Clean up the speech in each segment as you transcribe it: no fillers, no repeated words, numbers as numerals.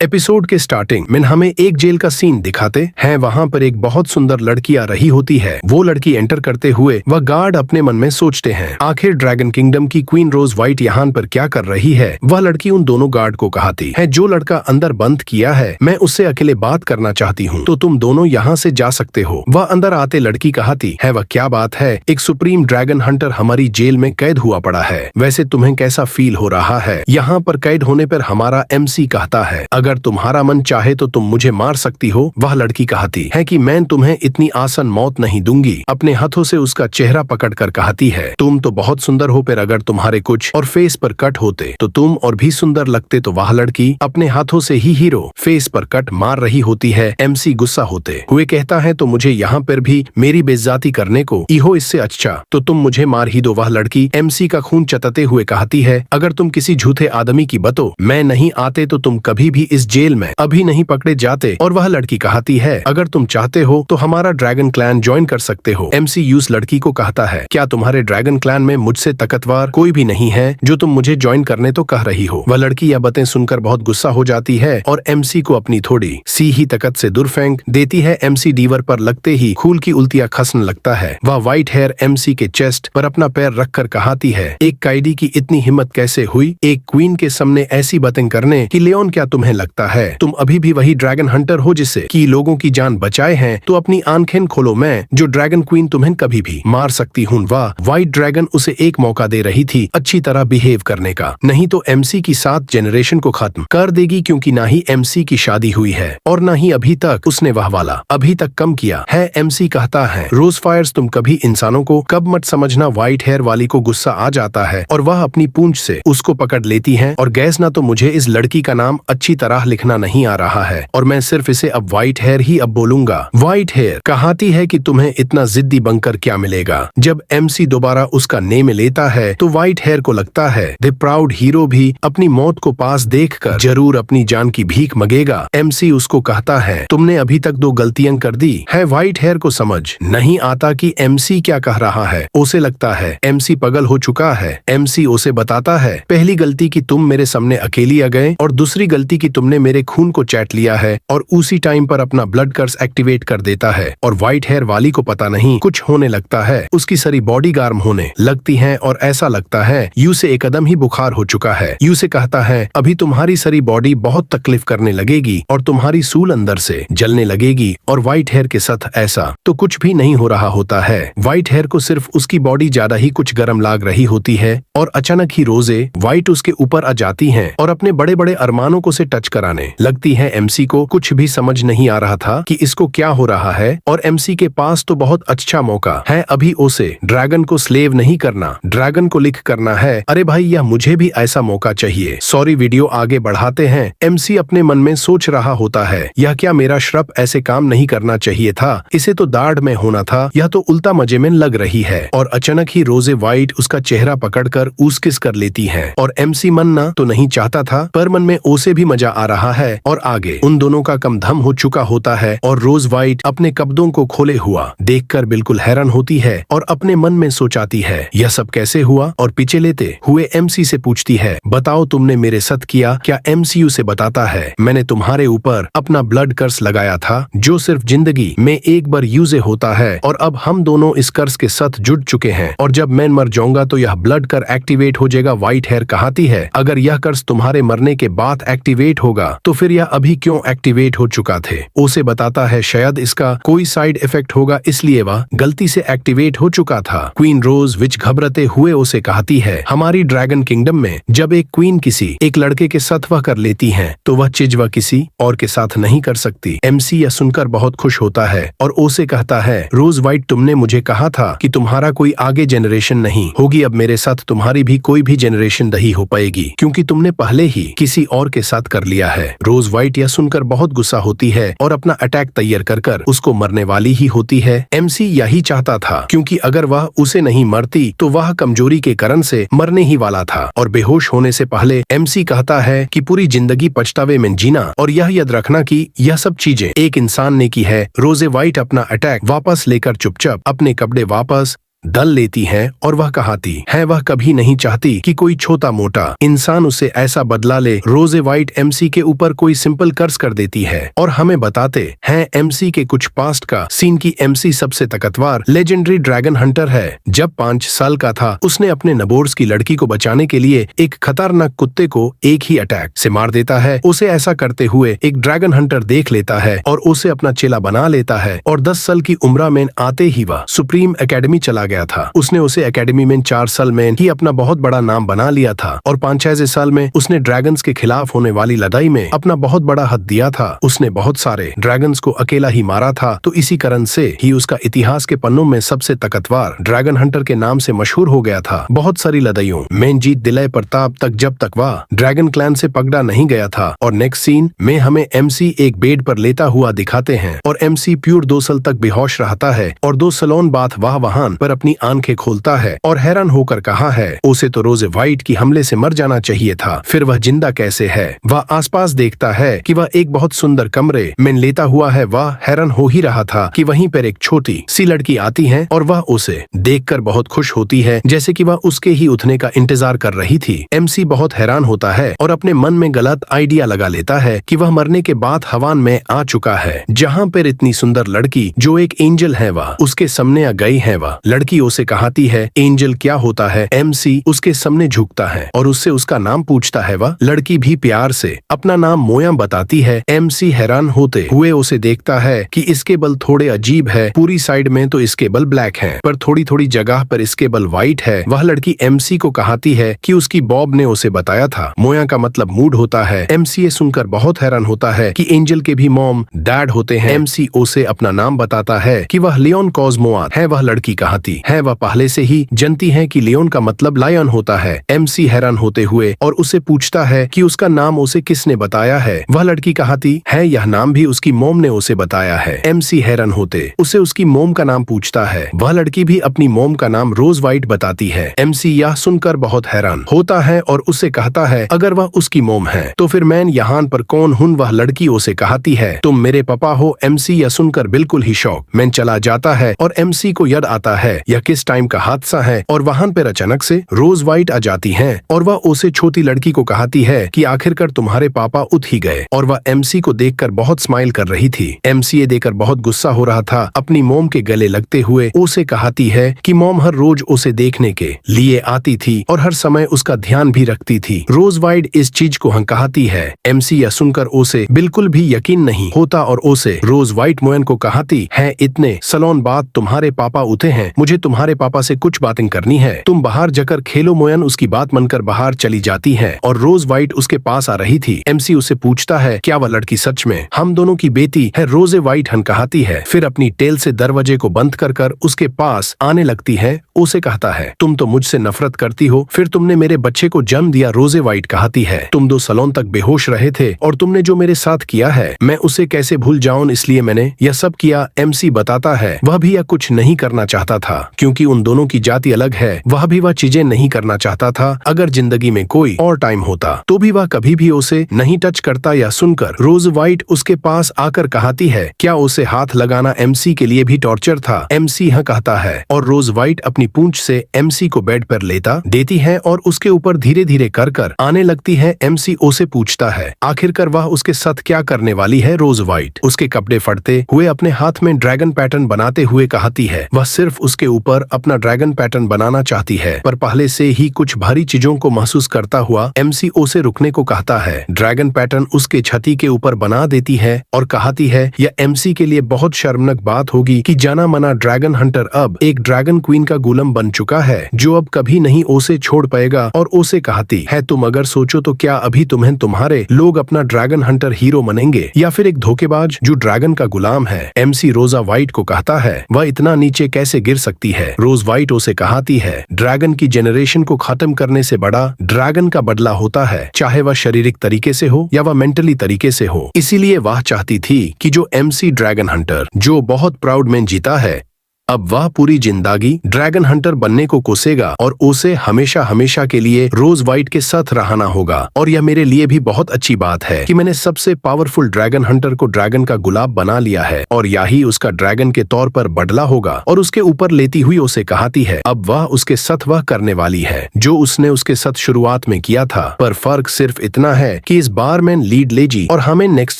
Episode के starting में हमें एक जेल का सीन दिखाते हैं। वहाँ पर एक बहुत सुंदर लड़की आ रही होती है। वो लड़की एंटर करते हुए वह गार्ड अपने मन में सोचते हैं, आखिर ड्रैगन किंगडम की क्वीन रोज वाइट यहाँ पर क्या कर रही है। वह लड़की उन दोनों गार्ड को कहती है, जो लड़का अंदर बंद किया है मैं उससे अकेले बात करना चाहती हूँ, तो तुम दोनों यहाँ से जा सकते हो। वह अंदर आते लड़की कहती है, वह क्या बात है, एक सुप्रीम ड्रैगन हंटर हमारी जेल में कैद हुआ पड़ा है। वैसे तुम्हें कैसा फील हो रहा है यहाँ पर कैद होने पर। हमारा MC कहता है, अगर तुम्हारा मन चाहे तो तुम मुझे मार सकती हो। वह लड़की कहती है कि मैं तुम्हें इतनी आसान मौत नहीं दूंगी। अपने हाथों से उसका चेहरा पकड़कर कहती है, तुम तो बहुत सुंदर हो, पर अगर तुम्हारे कुछ और फेस पर कट होते तो तुम और भी सुंदर लगते। तो वह लड़की अपने हाथों से ही हीरो फेस पर कट मार रही होती है। MC गुस्सा होते हुए कहता है, तो मुझे यहाँ पर भी मेरी बेइज्जती करने को इहो इससे अच्छा तो तुम मुझे मार ही दो। वह लड़की MC का खून चटते हुए कहती है, अगर तुम किसी झूठे आदमी की बतो मैं नहीं आते तो तुम कभी भी इस जेल में अभी नहीं पकड़े जाते। और वह लड़की कहती है, अगर तुम चाहते हो तो हमारा ड्रैगन क्लैन ज्वाइन कर सकते हो। MC उस लड़की को कहता है, क्या तुम्हारे ड्रैगन क्लैन में मुझसे ताकतवर कोई भी नहीं है जो तुम मुझे ज्वाइन करने तो कह रही हो। वह लड़की यह बातें सुनकर बहुत गुस्सा हो जाती है और MC को अपनी थोड़ी सी ही ताकत से दूर फेंक देती है। MC डीवर पर लगते ही खून की उल्टियां खसने लगता है। वह व्हाइट हेयर MC के चेस्ट पर अपना पैर रखकर कहती है, एक कैदी की इतनी हिम्मत कैसे हुई एक क्वीन के सामने ऐसी बातें करने की। लियोन, क्या तुम्हें लगता है तुम अभी भी वही ड्रैगन हंटर हो जिससे कि लोगों की जान बचाए हैं? तो अपनी आंखें खोलो, मैं जो ड्रैगन क्वीन तुम्हें कभी भी मार सकती हूँ। वाह, व्हाइट ड्रैगन उसे एक मौका दे रही थी अच्छी तरह बिहेव करने का, नहीं तो MC की 7 जनरेशन को खत्म कर देगी। क्योंकि ना ही MC की शादी हुई है और ना ही अभी तक उसने वह वाला अभी तक कम किया है। MC कहता है, रोज फायर्स तुम कभी इंसानों को कब मत समझना। व्हाइट हेयर वाली को गुस्सा आ जाता है और वह अपनी पूंछ से उसको पकड़ लेती है और गैस ना तो मुझे इस लड़की का नाम अच्छी तरह लिखना नहीं आ रहा है और मैं सिर्फ इसे अब व्हाइट हेयर ही अब बोलूंगा। व्हाइट हेयर कहती है कि तुम्हें इतना जिद्दी बनकर क्या मिलेगा। जब MC दोबारा उसका नेम लेता है तो व्हाइट हेयर को लगता है द प्राउड हीरो भी अपनी मौत को पास देखकर जरूर अपनी जान की भीख मांगेगा। MC उसको कहता है, तुमने अभी तक 2 गलतियां कर दी है। व्हाइट हेयर को समझ नहीं आता कि MC क्या कह रहा है। उसे लगता है MC पागल हो चुका है। MC उसे बताता है, पहली गलती की तुम मेरे सामने अकेली आ गए और दूसरी गलती की तुमने मेरे खून को चैट लिया है। और उसी टाइम पर अपना ब्लड कर्स एक्टिवेट कर देता है और व्हाइट हेयर वाली को पता नहीं कुछ होने लगता है। उसकी सारी बॉडी गर्म होने लगती है और ऐसा लगता है यू से एकदम ही बुखार हो चुका है। यू से कहता है, अभी तुम्हारी सारी बॉडी बहुत तकलीफ करने लगेगी और तुम्हारी सूल अंदर से जलने लगेगी। और व्हाइट हेयर के साथ ऐसा तो कुछ भी नहीं हो रहा होता है। व्हाइट हेयर को सिर्फ उसकी बॉडी ज्यादा ही कुछ गर्म लाग रही होती है और अचानक ही रोजे व्हाइट उसके ऊपर आ जाती है और अपने बड़े बड़े अरमानों को से टच कराने लगती है। MC को कुछ भी समझ नहीं आ रहा था कि इसको क्या हो रहा है और MC के पास तो बहुत अच्छा मौका है अभी उसे ड्रैगन को स्लेव नहीं करना, ड्रैगन को लिख करना है। अरे भाई, यह मुझे भी ऐसा मौका चाहिए। सॉरी, वीडियो आगे बढ़ाते हैं। MC अपने मन में सोच रहा होता है, यह क्या मेरा श्रप ऐसे काम नहीं करना चाहिए था, इसे तो दाढ़ में होना था, यह तो उल्टा मजे में लग रही है। और अचानक ही रोजे व्हाइट उसका चेहरा पकड़कर ऊस किस कर लेती है और MC मनना तो नहीं चाहता था पर मन में उसे भी मजा आ रहा है। और आगे उन दोनों का कम धम हो चुका होता है और रोज व्हाइट अपने कब्जों को खोले हुआ देखकर बिल्कुल हैरान होती है और अपने मन में सोचाती है, यह सब कैसे हुआ। और पीछे लेते हुए MC से पूछती है, बताओ तुमने मेरे साथ किया क्या। MC से बताता है, मैंने तुम्हारे ऊपर अपना ब्लड कर्स लगाया था जो सिर्फ जिंदगी में एक बार यूज होता है और अब हम दोनों इस कर्स के साथ जुड़ चुके हैं और जब मैं मर जाऊंगा तो यह ब्लड कर एक्टिवेट हो जाएगा। व्हाइट हेयर कहती है, अगर यह कर्स तुम्हारे मरने के बाद एक्टिवेट होगा तो फिर यह अभी क्यों एक्टिवेट हो चुका थे। उसे बताता है, शायद इसका कोई साइड इफेक्ट होगा इसलिए वह गलती से एक्टिवेट हो चुका था। क्वीन रोज विच घबराते हुए उसे कहती है, हमारी ड्रैगन किंगडम में जब एक क्वीन किसी एक लड़के के साथ वह कर लेती है तो वह चीज वह किसी और के साथ नहीं कर सकती। MC यह सुनकर बहुत खुश होता है और उसे कहता है, रोज व्हाइट तुमने मुझे कहा था कि तुम्हारा कोई आगे जनरेशन नहीं होगी, अब मेरे साथ तुम्हारी भी कोई भी जनरेशन नहीं हो पाएगी क्योंकि तुमने पहले ही किसी और के साथ कर लिया है। रोज व्हाइट यह सुनकर बहुत गुस्सा होती है और अपना अटैक तैयार कर उसको मरने वाली ही होती है। MC यही चाहता था क्योंकि अगर वह उसे नहीं मरती तो वह कमजोरी के कारण से मरने ही वाला था। और बेहोश होने से पहले MC कहता है कि पूरी जिंदगी पछतावे में जीना और यह याद रखना कि यह सब चीजें एक इंसान ने की है। रोजे व्हाइट अपना अटैक वापस लेकर चुपचाप अपने कपड़े वापस दल लेती है और वह कहाती है वह कभी नहीं चाहती कि कोई छोटा मोटा इंसान उसे ऐसा बदला ले। रोजे वाइट एमसी के ऊपर कोई सिंपल कर्ज कर देती है और हमें बताते हैं एमसी के कुछ पास्ट का सीन की एमसी सबसे ताकतवर लेजेंडरी ड्रैगन हंटर है। जब 5 साल का था उसने अपने नबोर्स की लड़की को बचाने के लिए एक खतरनाक कुत्ते को एक ही अटैक से मार देता है। उसे ऐसा करते हुए एक ड्रैगन हंटर देख लेता है और उसे अपना चेला बना लेता है और 10 साल की उम्र में आते ही वह सुप्रीम एकेडमी चला गया था। उसने उसे एकेडमी में 4 साल में ही अपना बहुत बड़ा नाम बना लिया था और 5-6 साल में उसने ड्रैगन्स के खिलाफ होने वाली लड़ाई में अपना बहुत बड़ा हाथ दिया था। उसने बहुत सारे ड्रैगन्स को अकेला ही मारा था, तो इसी कारण से ही उसका इतिहास के पन्नों में सबसे ताकतवर ड्रैगन हंटर के नाम से मशहूर हो गया था। बहुत सारी लड़ाइयों में जीत दिलाए प्रताप तक जब तक वह ड्रैगन क्लैन से पकड़ा नहीं गया था। और नेक्स्ट सीन में हमें एमसी एक बेड पर लेता हुआ दिखाते हैं और एमसी प्योर 2 साल तक बेहोश रहता है और 2 सालों बाद वह वहां पर अपनी आंखें खोलता है और हैरान होकर कहा है उसे तो रोजे वाइट की हमले से मर जाना चाहिए था, फिर वह जिंदा कैसे है। वह आसपास देखता है कि वह एक बहुत सुंदर कमरे में लेता हुआ है। वह हैरान हो ही रहा था कि वहीं पर एक छोटी सी लड़की आती है और वह उसे देखकर बहुत खुश होती है, जैसे कि वह उसके ही उठने का इंतजार कर रही थी। एमसी बहुत हैरान होता है और अपने मन में गलत आइडिया लगा लेता है कि वह मरने के बाद हवान में आ चुका है, जहाँ पर इतनी सुंदर लड़की जो एक एंजल है वह उसके सामने आ गई है। वह लड़की उसे कहती है एंजल क्या होता है। एमसी उसके सामने झुकता है और उससे उसका नाम पूछता है। वह लड़की भी प्यार से अपना नाम मोया बताती है। एमसी हैरान होते हुए उसे देखता है कि इसके बल थोड़े अजीब है, पूरी साइड में तो इसके बल ब्लैक है पर थोड़ी थोड़ी जगह पर इसके बल व्हाइट है। वह लड़की एमसी को कहती है कि उसकी बॉब ने उसे बताया था मोया का मतलब मूड होता है। एमसी ये सुनकर बहुत हैरान होता है कि एंजल के भी मॉम डैड होते हैं। एमसी उसे अपना नाम बताता है कि वह लियोन कॉस्मोआ है। वह लड़की कहती है वह पहले से ही जानती है कि लियोन का मतलब लायन होता है। एमसी हैरान होते हुए और उसे पूछता है कि उसका नाम उसे किसने बताया है। वह लड़की कहती है यह नाम भी उसकी मोम ने उसे बताया है। एमसी हैरान होते उसे उसकी मोम का नाम पूछता है। वह लड़की भी अपनी मोम का नाम रोज वाइट बताती है। एमसी यह सुनकर बहुत हैरान होता है और उससे कहता है अगर वह उसकी मोम है तो फिर मैं यहाँ पर कौन हूँ। वह लड़की उसे कहती है तुम मेरे पापा हो। एमसी यह सुनकर बिल्कुल ही शौक में चला जाता है और एमसी को याद आता है यह किस टाइम का हादसा है और वहां पर अचानक से रोज वाइट आ जाती है और वह उसे छोटी लड़की को कहती है कि आखिरकार तुम्हारे पापा उठ ही गए और वह एमसी को देखकर बहुत स्माइल कर रही थी। एमसी ये देखकर बहुत गुस्सा हो रहा था। अपनी मोम के गले लगते हुए उसे कहती है कि मोम हर रोज उसे देखने के लिए आती थी और हर समय उसका ध्यान भी रखती थी। रोज वाइट इस चीज को कहती है। एमसी यह सुनकर उसे बिल्कुल भी यकीन नहीं होता और उसे रोज वाइट मोयन को कहती है इतने सलोन बाद तुम्हारे पापा उठे हैं, मुझे तुम्हारे पापा से कुछ बातें करनी है, तुम बाहर जाकर खेलो। मोयन उसकी बात मानकर बाहर चली जाती है और रोज वाइट उसके पास आ रही थी। एमसी उसे पूछता है क्या वह लड़की सच में हम दोनों की बेटी है। रोजे वाइट कहती है, फिर अपनी टेल से दरवाजे को बंद कर उसके पास आने लगती है। उसे कहता है तुम तो मुझसे नफरत करती हो, फिर तुमने मेरे बच्चे को जन्म दिया। रोजे वाइट कहती है तुम 2 सालों तक बेहोश रहे थे और तुमने जो मेरे साथ किया है मैं उसे कैसे भूल जाऊं, इसलिए मैंने यह सब किया। एमसी बताता है वह भी यह कुछ नहीं करना चाहता था क्योंकि उन दोनों की जाति अलग है। वह भी वह चीजें नहीं करना चाहता था। अगर जिंदगी में कोई और टाइम होता तो भी वह कभी भी उसे नहीं टच करता। यह सुनकर रोज वाइट उसके पास आकर कहती है क्या उसे हाथ लगाना एमसी के लिए भी टॉर्चर था। एमसी हाँ कहता है और रोज वाइट अपनी पूंछ से एमसी को बेड पर लेटा देती है और उसके ऊपर धीरे धीरे कर आने लगती है। एमसी उसे पूछता है आखिरकार वह उसके साथ क्या करने वाली है। रोज वाइट उसके कपड़े फटते हुए अपने हाथ में ड्रैगन पैटर्न बनाते हुए कहती है वह सिर्फ उसके ऊपर अपना ड्रैगन पैटर्न बनाना चाहती है पर पहले से ही कुछ भारी चीजों को महसूस करता हुआ एमसी उसे रुकने को कहता है। ड्रैगन पैटर्न उसके छाती के ऊपर बना देती है और कहती है यह एमसी के लिए बहुत शर्मनाक बात होगी कि जाना माना ड्रैगन हंटर अब एक ड्रैगन क्वीन का गुलाम बन चुका है जो अब कभी नहीं उसे छोड़ पाएगा। और उसे कहती है तुम अगर सोचो तो क्या अभी तुम्हें तुम्हारे लोग अपना ड्रैगन हंटर हीरो मानेंगे या फिर एक धोखेबाज जो ड्रैगन का गुलाम है। एमसी रोजा वाइट को कहता है वह इतना नीचे कैसे गिर सकती है। रोज वाइट उसे कहती है ड्रैगन की जेनरेशन को खत्म करने से बड़ा ड्रैगन का बदला होता है, चाहे वह शारीरिक तरीके से हो या वह मेंटली तरीके से हो। इसीलिए वह चाहती थी कि जो एमसी ड्रैगन हंटर जो बहुत प्राउड में जीता है अब वह पूरी जिंदगी ड्रैगन हंटर बनने को कोसेगा और उसे हमेशा हमेशा के लिए रोज वाइट के साथ रहना होगा। और यह मेरे लिए भी बहुत अच्छी बात है कि मैंने सबसे पावरफुल ड्रैगन हंटर को ड्रैगन का गुलाब बना लिया है और यही उसका ड्रैगन के तौर पर बदला होगा। और उसके ऊपर लेती हुई उसे कहती है अब वह उसके साथ वह करने वाली है जो उसने उसके साथ शुरुआत में किया था। पर फर्क सिर्फ इतना है कि इस बार मैन लीड लेजी और हमें नेक्स्ट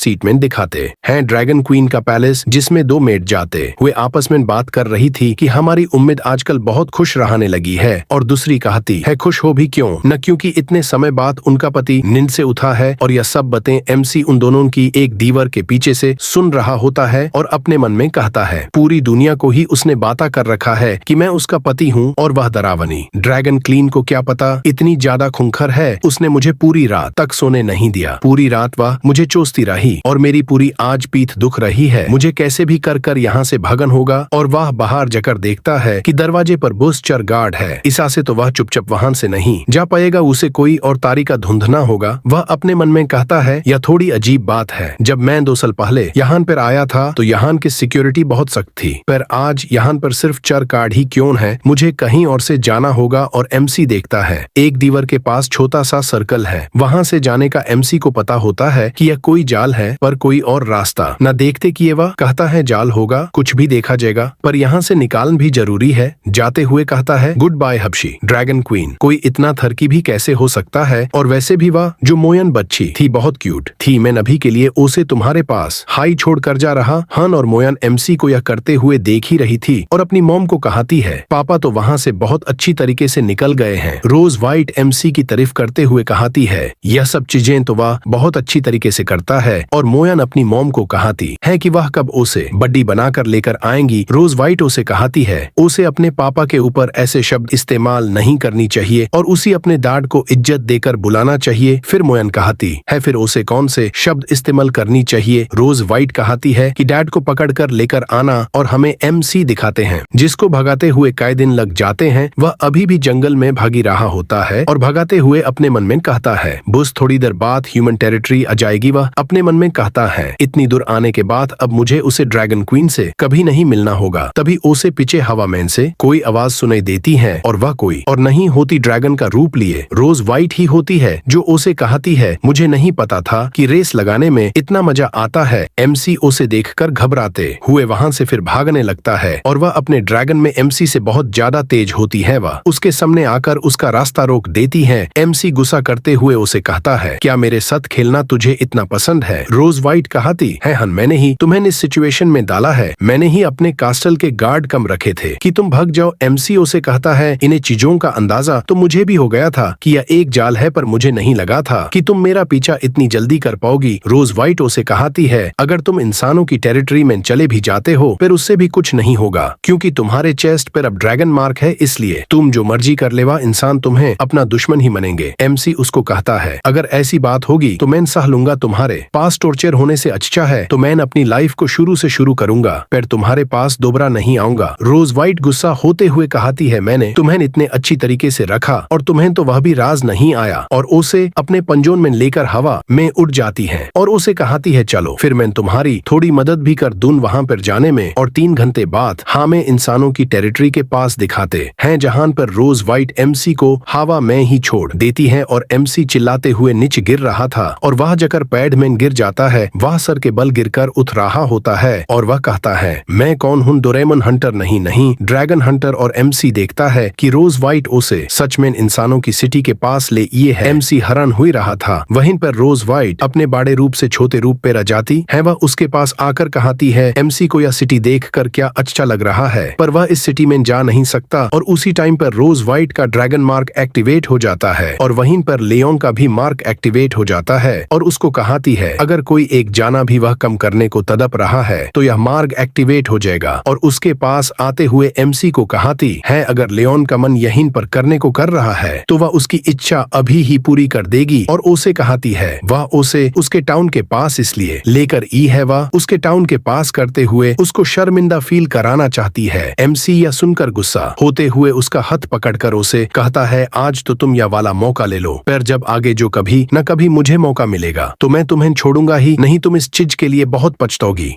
सीट में दिखाते हैं ड्रैगन क्वीन का पैलेस, जिसमें दो मेड जाते हुए आपस में बात कर रही थी कि हमारी उम्मीद आजकल बहुत खुश रहने लगी है। और दूसरी कहती है खुश हो भी क्यों न, क्योंकि इतने समय बाद उनका पति नींद से उठा है। और यह सब बातें एमसी उन दोनों की एक दीवार के पीछे से सुन रहा होता है और अपने मन में कहता है पूरी दुनिया को ही उसने बाता कर रखा है कि मैं उसका पति हूँ और वह डरावनी ड्रैगन क्वीन को क्या पता इतनी ज्यादा खूंखार है, उसने मुझे पूरी रात तक सोने नहीं दिया। पूरी रात वह मुझे चोसती रही और मेरी पूरी आज पीठ दुख रही है। मुझे कैसे भी कर यहाँ से भगन होगा। और वह बाहर जाकर देखता है कि दरवाजे पर बुस्टर गार्ड है। इसा से तो वह चुपचाप वहां से नहीं जा पाएगा, उसे कोई और तारीका ढूंढना होगा। वह अपने मन में कहता है यह थोड़ी अजीब बात है, जब मैं 2 साल पहले यहाँ पर आया था तो यहाँ की सिक्योरिटी बहुत सख्त थी, पर आज यहाँ पर सिर्फ 4 गार्ड ही क्यों है। मुझे कहीं और से जाना होगा। और एमसी देखता है एक दीवार के पास छोटा सा सर्कल है, वहां से जाने का एमसी को पता होता है कि यह कोई जाल है पर कोई और रास्ता न देखते किए वह कहता है जाल होगा, कुछ भी देखा जाएगा, पर यहाँ से निकालना भी जरूरी है। जाते हुए कहता है गुड बाय हबशी ड्रैगन क्वीन, कोई इतना थरकी भी कैसे हो सकता है। और वैसे भी वह जो मोयन बच्ची थी बहुत क्यूट थी, मैं अभी के लिए उसे तुम्हारे पास हाई छोड़ कर जा रहा। हन और मोयन एमसी को यह करते हुए देख ही रही थी और अपनी मॉम को कहती है पापा तो वहाँ से बहुत अच्छी तरीके से निकल गए हैं। रोज वाइट एमसी की तारीफ करते हुए कहती है यह सब चीजें तो वह बहुत अच्छी तरीके से करता है। और मोयन अपनी मॉम को कहती है कि वह कब उसे बड्डी बनाकर लेकर आएंगी। रोज वाइट उसे कहती है उसे अपने पापा के ऊपर ऐसे शब्द इस्तेमाल नहीं करनी चाहिए और उसी अपने डैड को इज्जत देकर बुलाना चाहिए। फिर मोयन कहती है फिर उसे कौन से शब्द इस्तेमाल करनी चाहिए। रोज वाइट कहती है कि डैड को पकड़कर लेकर आना। और हमें एमसी दिखाते हैं जिसको भगाते हुए कई दिन लग जाते हैं। वह अभी भी जंगल में भागी रहा होता है और भगाते हुए अपने मन में कहता है बस थोड़ी देर बाद ह्यूमन टेरिटरी आ जाएगी। वह अपने मन में कहता है इतनी दूर आने के बाद अब मुझे उसे ड्रैगन क्वीन से कभी नहीं मिलना होगा। तभी उसे पीछे हवामैन से कोई आवाज सुनाई देती है और वह कोई और नहीं होती ड्रैगन का रूप लिए रोज वाइट ही होती है, जो उसे कहती है मुझे नहीं पता था कि रेस लगाने में इतना मजा आता है। एमसी उसे देखकर घबराते हुए वहां से फिर भागने लगता है और वह अपने ड्रैगन में एमसी से बहुत ज्यादा तेज होती है। वह उसके सामने आकर उसका रास्ता रोक देती है। एमसी गुस्सा करते हुए उसे कहता है क्या मेरे साथ खेलना तुझे इतना पसंद है। रोज वाइट कहती है हन मैंने ही तुम्हें इस सिचुएशन में डाला है, मैंने ही अपने कास्टल के गार्ड कम रखे थे कि तुम भाग जाओ। एमसी उसे कहता है इन्हें चीजों का अंदाजा तो मुझे भी हो गया था कि यह एक जाल है, पर मुझे नहीं लगा था कि तुम मेरा पीछा इतनी जल्दी कर पाओगी। रोज वाइट उसे कहती है अगर तुम इंसानों की टेरिटरी में चले भी जाते हो फिर उससे भी कुछ नहीं होगा, क्योंकि तुम्हारे चेस्ट पर अब ड्रैगन मार्क है, इसलिए तुम जो मर्जी कर लेवा इंसान तुम्हें अपना दुश्मन ही मानेंगे। एमसी उसको कहता है अगर ऐसी बात होगी तो मैं सह लूंगा, तुम्हारे पास टॉर्चर होने से अच्छा है तो मैं अपनी लाइफ को शुरू से शुरू करूंगा, पर तुम्हारे पास दोबारा नहीं आऊंगा। रोज वाइट गुस्सा होते हुए कहती है मैंने तुम्हें इतने अच्छी तरीके से रखा और तुम्हें तो वह भी राज नहीं आया। और उसे अपने पंजों में लेकर हवा में उड़ जाती है और उसे कहती है चलो फिर मैं तुम्हारी थोड़ी मदद भी कर दूं वहां पर जाने में। और 3 घंटे बाद हमें इंसानों की टेरिटरी के पास दिखाते हैं जहां पर रोज वाइट एमसी को हवा में ही छोड़ देती है और एमसी चिल्लाते हुए नीचे गिर रहा था और वह जाकर पैड में गिर जाता है। वह सर के बल गिरकर उठ रहा होता है और वह कहता है मैं कौन हूँ, डोरेमन हंटर नहीं ड्रैगन हंटर। और एमसी देखता है कि रोज वाइट उसे सच में इंसानों की सिटी के पास ले ये है। एमसी हैरान हुई रहा था। वहीं पर रोज वाइट अपने बड़े रूप से छोटे रूप पे रह जाती है। वह उसके पास आकर कहती है एमसी को यह सिटी देखकर क्या अच्छा लग रहा है, पर वह इस सिटी में जा नहीं सकता। और उसी टाइम पर रोज वाइट का ड्रैगन मार्क एक्टिवेट हो जाता है और वहीं पर लियोन का भी मार्क एक्टिवेट हो जाता है और उसको कहती है अगर कोई एक जाना भी वह कम करने को तड़प रहा है तो यह मार्ग एक्टिवेट हो जाएगा। और उसके पास आते हुए एमसी को कहती है अगर लियोन का मन यहीं पर करने को कर रहा है तो वह उसकी इच्छा अभी ही पूरी कर देगी। और उसे कहती है वह उसे उसके टाउन के पास इसलिए लेकर ई है, वह उसके टाउन के पास करते हुए उसको शर्मिंदा फील कराना चाहती है। एमसी यह सुनकर गुस्सा होते हुए उसका हाथ पकड़कर उसे कहता है आज तो तुम यह वाला मौका ले लो, पर जब आगे जो कभी न कभी मुझे मौका मिलेगा तो मैं तुम्हें छोड़ूंगा ही नहीं, तुम इस चीज के लिए बहुत पछताओगी।